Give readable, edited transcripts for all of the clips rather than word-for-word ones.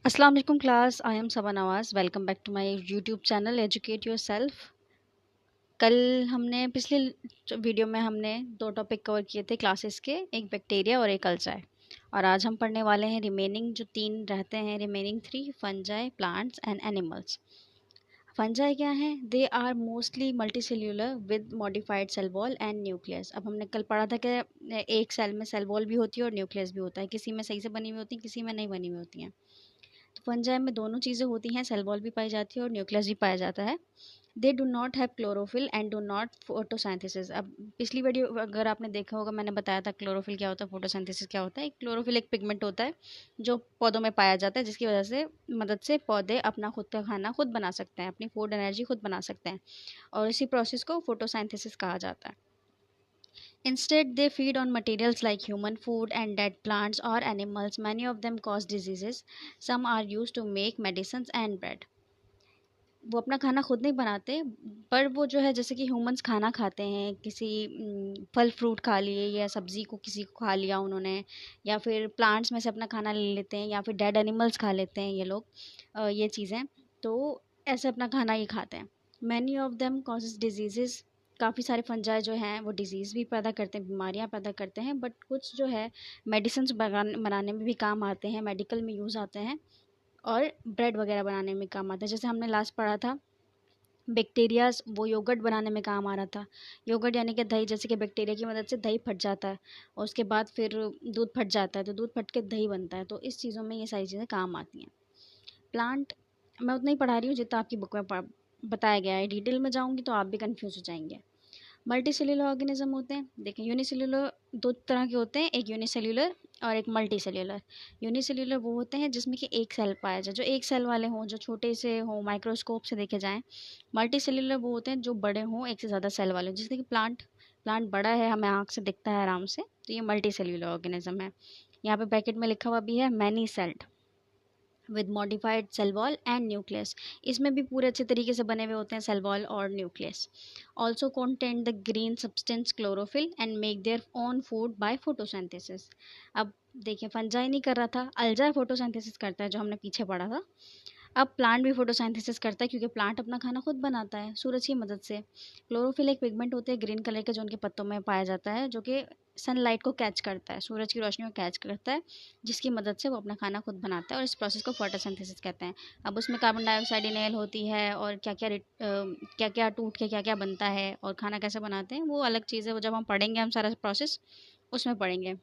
अस्सलाम वालेकुम class. I am Saba Nawaz. Welcome back to my YouTube channel educate yourself. कल हमने पिछले वीडियो में हमने दो टॉपिक कवर किए थे क्लासेस के, एक बैक्टीरिया और एक अल्जाई। और आज हम पढ़ने वाले हैं रिमेनिंग जो तीन रहते हैं, remaining three, fungi, plants and animals. Fungi क्या है? They are mostly multicellular with modified cell wall and nucleus. अब हमने कल पढ़ा था कि एक सेल में सेल वॉल भी होती है और न्यूक्लियस भी होता है, किसी में सही से बनी हुई होती है, किसी में नहीं बनी हुई होती हैं। तो फंजाई में दोनों चीज़ें होती हैं, सेल वॉल भी पाई जाती है और न्यूक्लियस भी पाया जाता है। They do not have chlorophyll and do not photosynthesis. अब पिछली वीडियो अगर आपने देखा होगा, मैंने बताया था क्लोरोफिल क्या होता है, फोटोसिंथेसिस क्या होता है। क्लोरोफिल एक पिगमेंट होता है जो पौधों में पाया जाता है, जिसकी वजह से मदद से पौधे अपना खुद का खाना खुद बना सकते हैं, अपनी फूड एनर्जी खुद बना सकते हैं, और इसी प्रोसेस को फोटोसिंथेसिस कहा जाता है। Instead, they feed on materials like human food and dead plants or animals. Many of them cause diseases. Some are used to make medicines and bread. वो अपना खाना खुद नहीं बनाते, पर वो जो है जैसे कि ह्यूमंस खाना खाते हैं, किसी फल फ्रूट खा लिए या सब्ज़ी को किसी को खा लिया उन्होंने, या फिर प्लांट्स में से अपना खाना ले लेते हैं, या फिर डेड एनिमल्स खा लेते हैं ये लोग, ये चीज़ें। तो ऐसे अपना खाना ही खाते हैं। Many of them causes disease. काफ़ी सारे फंजाई जो हैं वो डिजीज़ भी पैदा करते हैं, बीमारियां पैदा करते हैं, बट कुछ जो है मेडिसिन बनाने में भी काम आते हैं, मेडिकल में यूज़ आते हैं, और ब्रेड वगैरह बनाने में काम आता है। जैसे हमने लास्ट पढ़ा था बैक्टीरियाज, वो योगर्ट बनाने में काम आ रहा था। योगर्ट यानी कि दही, जैसे कि बैक्टीरिया की मदद से दही फट जाता है और उसके बाद फिर दूध फट जाता है, तो दूध फट के दही बनता है। तो इस चीज़ों में ये सारी चीज़ें काम आती हैं। प्लांट मैं उतना ही पढ़ा रही हूँ जितना आपकी बुक में बताया गया है। डिटेल में जाऊँगी तो आप भी कन्फ्यूज़ हो जाएंगे। मल्टी सेल्यूलर ऑर्गेनिज्म होते हैं। देखिए, यूनिसेल्यूलर दो तरह के होते हैं, एक यूनिसेल्यूलर और एक मल्टी सेल्यूलर। यूनिसेल्यूलर वो होते हैं जिसमें कि एक सेल पाया जाए, जो एक सेल वाले हों, जो छोटे से हों, माइक्रोस्कोप से देखे जाएँ। मल्टी सेल्यूलर वो होते हैं जो बड़े हों, एक से ज़्यादा सेल वाले हों, जैसे कि प्लांट। प्लांट बड़ा है, हमें आँख से दिखता है आराम से, तो ये मल्टी सेल्यूलर ऑर्गेनिज्म है। यहाँ पे ब्रैकेट में लिखा हुआ भी है many celled with modified cell wall and nucleus. इसमें भी पूरे अच्छे तरीके से बने हुए होते हैं सेल वॉल और nucleus. Also contain the green substance chlorophyll and make their own food by photosynthesis. अब देखिए, फंजाई नहीं कर रहा था, अल्जाई फोटोसिंथेसिस करता है, जो हमने पीछे पढ़ा था। अब प्लांट भी फोटोसिंथेसिस करता है, क्योंकि प्लांट अपना खाना खुद बनाता है सूरज की मदद से। क्लोरोफिल एक पिगमेंट होते हैं ग्रीन कलर के, जो उनके पत्तों में पाया जाता है, जो कि सनलाइट को कैच करता है, सूरज की रोशनी को कैच करता है, जिसकी मदद से वो अपना खाना खुद बनाता है, और इस प्रोसेस को फोटोसिंथेसिस कहते हैं। अब उसमें कार्बन डाइऑक्साइड इनहेल होती है, और क्या क्या टूट के क्या क्या बनता है और खाना कैसे बनाते हैं, वो अलग चीज़ है। वो जब हम पढ़ेंगे, हम सारा प्रोसेस उसमें पढ़ेंगे।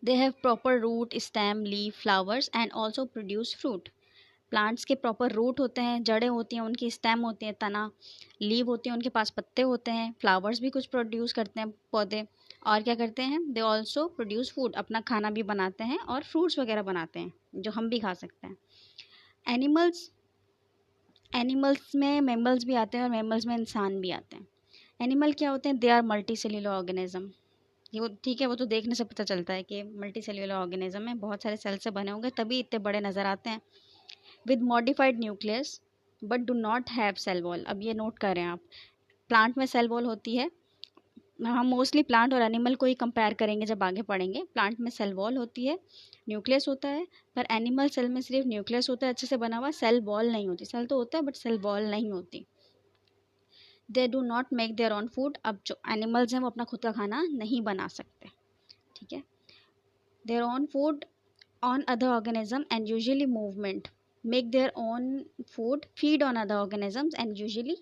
They have proper root, stem, leaf, flowers and also produce fruit. Plants के प्रॉपर रूट होते हैं, जड़ें होती हैं, उनकी स्टेम होती है, तना, लीव होती हैं, उनके पास पत्ते होते हैं, फ्लावर्स भी कुछ प्रोड्यूस करते हैं पौधे, और क्या करते हैं, दे ऑल्सो प्रोड्यूस फूड, अपना खाना भी बनाते हैं और फ्रूट्स वगैरह बनाते हैं जो हम भी खा सकते हैं। एनिमल्स एनिमल्स में मेमल्स भी आते हैं और मेमल्स में इंसान भी आते हैं। एनिमल क्या होते हैं? They are multicellular organism. ये वो ठीक है, वो तो देखने से पता चलता है कि मल्टी सेल्यूलर ऑर्गेनिज्म है, बहुत सारे सेल से बने होंगे तभी इतने बड़े नज़र आते हैं। With modified nucleus but do not have cell wall. अब ये नोट करें आप, प्लांट में सेल वॉल होती है। हम मोस्टली प्लांट और एनिमल को ही कंपेयर करेंगे जब आगे पढ़ेंगे। प्लांट में सेल वॉल होती है, न्यूक्लियस होता है, पर एनिमल सेल में सिर्फ न्यूक्लियस होता है अच्छे से बना हुआ, सेल वॉल नहीं होती। सेल तो होता है बट सेल वॉल नहीं होती। They do not make their own food. अब जो एनिमल्स हैं वो अपना खुद का खाना नहीं बना सकते, ठीक है। Their own food on other organism and usually movement, make their own food, feed on other organisms and usually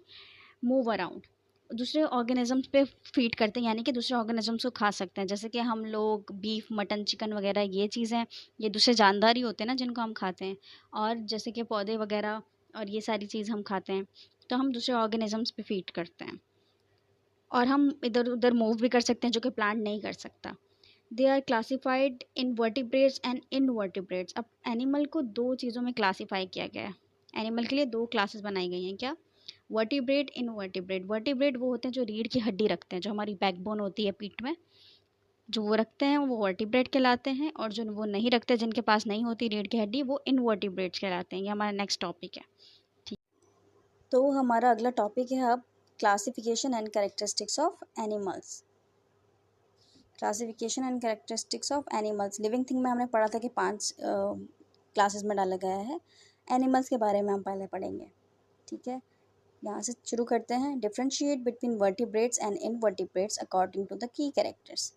move around। दूसरे ऑर्गेनिजम्स पे फीड करते हैं, यानी कि दूसरे ऑर्गेनिजम्स को खा सकते हैं, जैसे कि हम लोग बीफ, मटन, चिकन वगैरह, ये चीज़ें, ये दूसरे जानदार ही होते हैं ना जिनको हम खाते हैं। और जैसे कि पौधे वगैरह और ये सारी चीज़ हम खाते हैं, तो हम दूसरे ऑर्गेनिजम्स पे फीड करते हैं, और हम इधर उधर मूव भी कर सकते हैं, जो कि प्लांट नहीं कर सकता। They are classified in vertebrates and invertebrates. अब एनिमल को दो चीज़ों में क्लासीफाई किया गया है। एनिमल के लिए दो क्लासेस बनाई गई हैं, क्या? Vertebrate, invertebrate. वर्टिब्रेट वो होते हैं जो रीढ़ की हड्डी रखते हैं, जो हमारी बैकबोन होती है पीठ में, जो वो रखते हैं वो वर्टिब्रेट कहलाते हैं, और जो वो नहीं रखते, जिनके पास नहीं होती रीढ़ की हड्डी, वो इनवर्टिब्रेट्स कहलाते हैं। ये हमारा नेक्स्ट टॉपिक है, ठीक। तो हमारा अगला टॉपिक है अब classification and characteristics of animals. Classification and characteristics of animals. Living thing में हमने पढ़ा था कि 5 क्लासेस में डाला गया है। एनिमल्स के बारे में हम पहले पढ़ेंगे, ठीक है। यहाँ से शुरू करते हैं। Differentiate between vertebrates and invertebrates according to the key characters.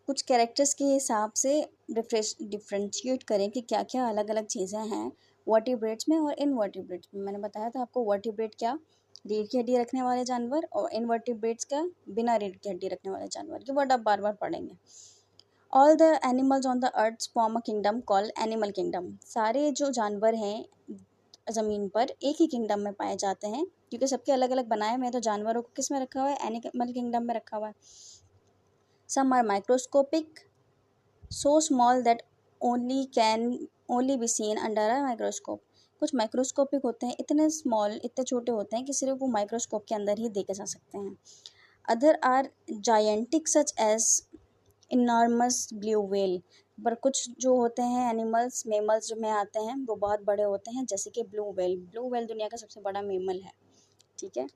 कुछ कैरेक्टर्स के हिसाब से डिफ्रेंशिएट करें कि क्या क्या अलग अलग चीज़ें हैं वर्टिब्रेट्स में और इनवर्टिब्रेट्स में। मैंने बताया था आपको वर्टिब्रेट क्या, रीढ़ की हड्डी रखने वाले जानवर, और इनवर्टिब्रेट्स क्या, बिना रीढ़ की हड्डी रखने वाले जानवर। ये वर्ड आप बार बार पढ़ेंगे। All the animals on the earth form a kingdom called animal kingdom. सारे जो जानवर हैं ज़मीन पर एक ही किंगडम में पाए जाते हैं, क्योंकि सबके अलग अलग बनाए हुए हैं, तो जानवरों को किस में रखा हुआ है, एनिमल किंगडम में रखा हुआ है। Some are microscopic, so small that only be seen under a microscope. कुछ माइक्रोस्कोपिक होते हैं, इतने स्मॉल, इतने छोटे होते हैं कि सिर्फ वो माइक्रोस्कोप के अंदर ही देखे जा सकते हैं। Other are gigantic such as enormous blue whale. पर कुछ जो होते हैं एनिमल्स, मेमल्स में आते हैं, वो बहुत बड़े होते हैं, जैसे कि ब्लू व्हेल। ब्लू व्हेल दुनिया का सबसे बड़ा मेमल है, ठीक है।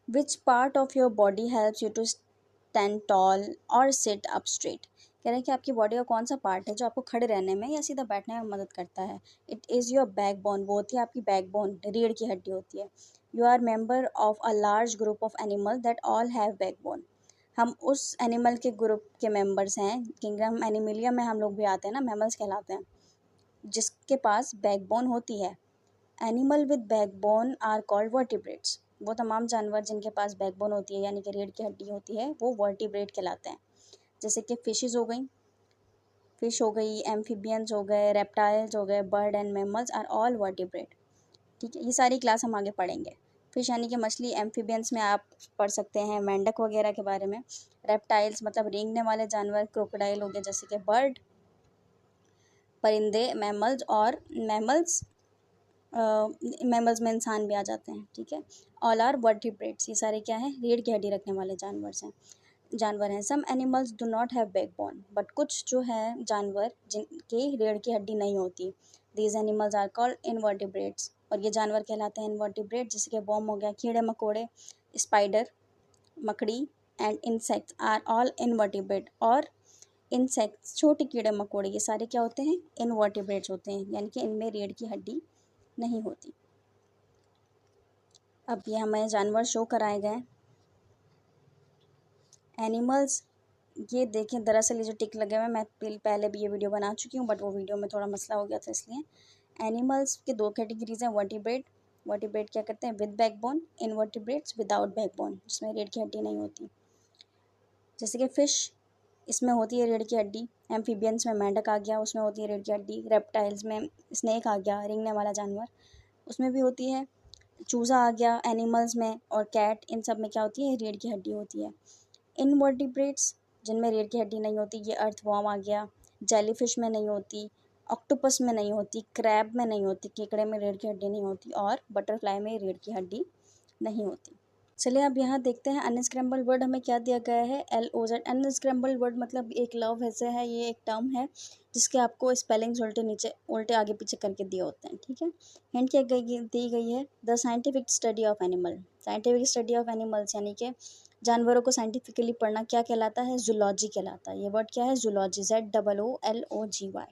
Which part of your body helps you to stand tall और सिट अप स्ट्रेट। कह रहे हैं कि आपकी बॉडी का कौन सा पार्ट है जो आपको खड़े रहने में या सीधा बैठने में मदद करता है। It is your back bone. वो होती है आपकी बैक बोन, रीढ़ की हड्डी होती है। You are member of a large group of animal that all have backbone. हम उस एनिमल के ग्रुप के मेंबर्स हैं, किंगडम एनिमलिया में हम लोग भी आते हैं ना, मैमल्स कहलाते हैं, जिसके पास बैकबोन होती है। Animal with backbone are called vertebrates. वो तमाम जानवर जिनके पास बैकबोन होती है यानी कि रीढ़ की हड्डी होती है, वो वर्टिब्रेट कहलाते हैं। जैसे कि फिशेस हो गई, फिश हो गई, एम्फीबियंस हो गए, रेप्टाइल्स हो गए, bird and mammals are all vertebrate, ठीक है। ये सारी क्लास हम आगे पढ़ेंगे। फिश यानी कि मछली, एम्फीबियंस में आप पढ़ सकते हैं मेंढक वगैरह के बारे में। रेप्टाइल्स मतलब रेंगने वाले जानवर, क्रोकोडाइल हो गए, जैसे कि बर्ड, परिंदे, मैमल्स, और मैमल्स में इंसान भी आ जाते हैं, ठीक है। All are vertebrates. ये सारे क्या हैं, रीढ़ की हड्डी रखने वाले जानवर हैं। Some animals do not have backbone. But कुछ जो है जानवर जिनकी रीढ़ की हड्डी नहीं होती, these animals are called invertebrates. और ये जानवर कहलाते हैं इनवर्टिब्रेट। जैसे कि वर्म हो गया, कीड़े मकोड़े, स्पाइडर, मकड़ी, and insects are all invertebrate. और इंसेक्ट्स, छोटे कीड़े मकोड़े, ये सारे क्या होते हैं, इनवर्टिब्रेट्स होते हैं, यानी कि इनमें रीढ़ की हड्डी नहीं होती। अब ये हमें जानवर शो कराए गए एनिमल्स। ये देखें, दरअसल ये जो टिक लगे हुए हैं, मैं पहले भी ये वीडियो बना चुकी हूँ, बट वो वीडियो में थोड़ा मसला हो गया था, इसलिए। एनिमल्स के दो कैटेगरीज हैं, वर्टिब्रेट। वर्टिब्रेट क्या करते हैं, with backbone, invertebrates without backbone, जिसमें रीढ़ की हड्डी नहीं होती। जैसे कि फिश, इसमें होती है रीढ़ की हड्डी। एम्फीबियंस में मेंढक आ गया, उसमें होती है रीढ़ की हड्डी। रेप्टाइल्स में स्नेक आ गया, रेंगने वाला जानवर, उसमें भी होती है। चूज़ा आ गया एनिमल्स में, और कैट, इन सब में क्या होती है, रीढ़ की हड्डी होती है। इनवर्टिब्रेट्स जिनमें रीढ़ की हड्डी नहीं होती, ये अर्थवॉर्म आ गया, जेलीफिश में नहीं होती, ऑक्टोपस में नहीं होती, क्रैब में नहीं होती, केकड़े में रीढ़ की हड्डी नहीं होती, और बटरफ्लाई में रीढ़ की हड्डी नहीं होती। चलिए अब यहाँ देखते हैं अनस्क्रैम्बल्ड वर्ड हमें क्या दिया गया है, LOZ। अनस्क्रैम्बल्ड वर्ड मतलब एक लव ऐसे है, ये एक टर्म है जिसके आपको स्पेलिंग्स उल्टे नीचे, उल्टे आगे पीछे करके दिए होते हैं, ठीक है। हिंट क्या दी गई है, the scientific study of animal. Scientific study of animals यानी कि जानवरों को साइंटिफिकली पढ़ना क्या कहलाता है, जूलॉजी कहलाता है। ये वर्ड क्या है, जूलॉजी, ZOOLOGY।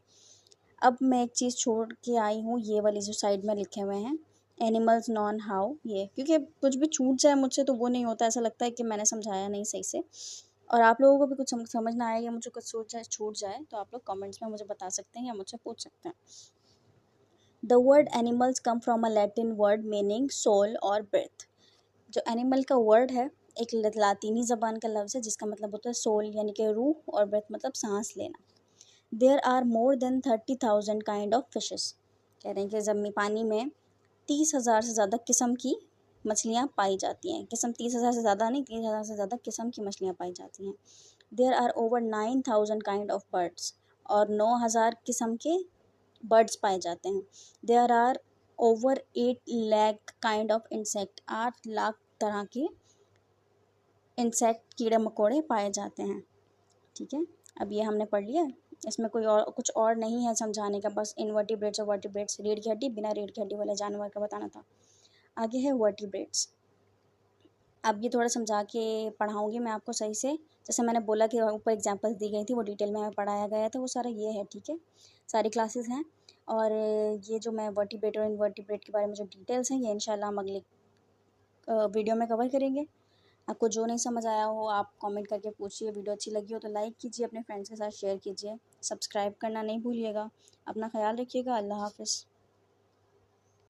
अब मैं एक चीज़ छोड़ के आई हूँ, ये वाली जो साइड में लिखे हुए हैं, एनिमल्स नॉन हाउ, ये क्योंकि कुछ भी छूट जाए मुझसे तो वो नहीं होता, ऐसा लगता है कि मैंने समझाया नहीं सही से, और आप लोगों को भी कुछ समझ ना आए या मुझे कुछ छूट जाए तो आप लोग कमेंट्स में मुझे बता सकते हैं या मुझसे पूछ सकते हैं। The word animals come from a Latin word meaning soul और ब्रेथ। जो एनिमल का वर्ड है एक लातीनी ज़बान का लफ्ज़ है जिसका मतलब होता है सोल यानी कि रूह, और ब्रेथ मतलब सांस लेना। There are more than 30,000 kind of fishes. कह रहे हैं कि ज़मीन पानी में 30,000 से ज़्यादा किस्म की मछलियाँ पाई जाती हैं। किस्म 30,000 से ज़्यादा नहीं, 30,000 से ज़्यादा किस्म की मछलियाँ पाई जाती हैं। There are over 9,000 kind of birds. और 9,000 किस्म के बर्ड्स पाए जाते हैं। There are over 8 lakh kind of insect. 8 lakh तरह के इंसेक्ट, कीड़े मकोड़े पाए जाते हैं, ठीक है। अब ये हमने पढ़ लिया, इसमें कोई और कुछ और नहीं है समझाने का, बस इनवर्टिब्रेट्स और वर्टिब्रेट्स, रीढ़ की हड्डी, बिना रीढ़ की हड्डी वाले जानवर का बताना था। आगे है वर्टिब्रेट्स। अब ये थोड़ा समझा के पढ़ाऊँगी मैं आपको सही से। जैसे मैंने बोला कि ऊपर एग्जांपल्स दी गई थी, वो डिटेल में हमें पढ़ाया गया था, वो सारा ये है, ठीक है? सारी क्लासेस हैं और ये जो मैं वर्टिब्रेट और इनवर्टिब्रेट के बारे में जो डिटेल्स हैं, ये इंशाल्लाह हम अगली वीडियो में कवर करेंगे। आपको जो नहीं समझ आया हो आप कमेंट करके पूछिए। वीडियो अच्छी लगी हो तो लाइक कीजिए, अपने फ्रेंड्स के साथ शेयर कीजिए, सब्सक्राइब करना नहीं भूलिएगा। अपना ख़्याल रखिएगा। अल्लाह हाफ़िज़।